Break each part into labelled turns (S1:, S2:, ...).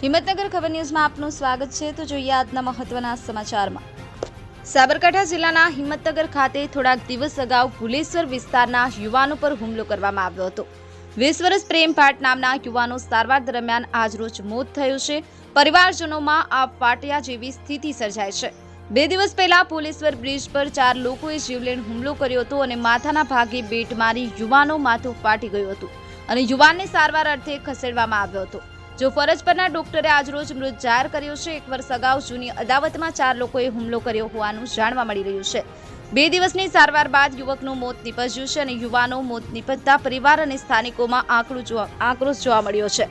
S1: હિંમતનગર ખબર ન્યૂઝમાં આપનું સ્વાગત છે। તો જોઈએ આજના મહત્વના સમાચારમાં। સાબરકાંઠા જિલ્લાના હિંમતનગર ખાતે થોડાક દિવસ અગાઉ ભુલેશ્વર વિસ્તારના યુવાનો પર હુમલો કરવામાં આવ્યો હતો। 20 વર્ષ પ્રેમ ભાટ નામના યુવાનો સારવાર દરમિયાન આજરોજ મોત થયું છે। પરિવારજનોમાં આ પાટિયા જેવી સ્થિતિ સર્જાઈ છે। 2 દિવસ પહેલા ભુલેશ્વર બ્રિજ પર 4 લોકોએ જીવલેણ હુમલો કર્યો હતો અને માથાના ભાગે બેટ મારી યુવાનો માથું ફાટી ગયું હતું અને યુવાનને સારવાર અર્થે ખસેડવામાં આવ્યો હતો। જો ફરજ પરના ડોક્ટરે આજરોજ મૃત જાહેર કર્યો છે। 1 વર્ષ અગાઉ જૂની અદાવતમાં 4 લોકોએ હુમલો કર્યો હોવાનું જાણવા મળી રહ્યું છે। 2 દિવસની સારવાર બાદ યુવકનું મોત નીપજ્યું છે અને યુવાનો મોત નીપજતા પરિવાર અને સ્થાનિકોમાં આક્રોશ જોવા મળ્યો છે।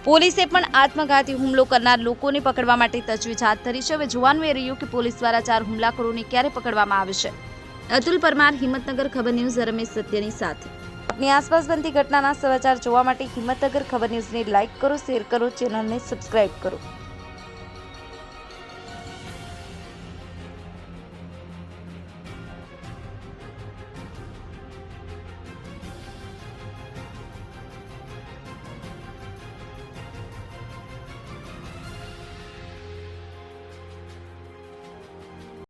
S1: પોલીસે પણ આત્મઘાતી હુમલો કરનાર લોકોને પકડવા માટે તજવીજ હાથ ધરી છે। હવે જોવાનું એ રહ્યું કે પોલીસ દ્વારા 4 હુમલાખોરોને ક્યારે પકડવામાં આવે છે। અતુલ પરમાર, હિંમતનગર ખબર ન્યૂઝ, રમેશ સત્યની સાથે। अपनी आसपास बनती घटना समाचार જોવા માટે હિંમતનગર ખબર ન્યૂઝને લાઇક કરો, શેર કરો, ચેનલને સબસ્ક્રાઇબ કરો।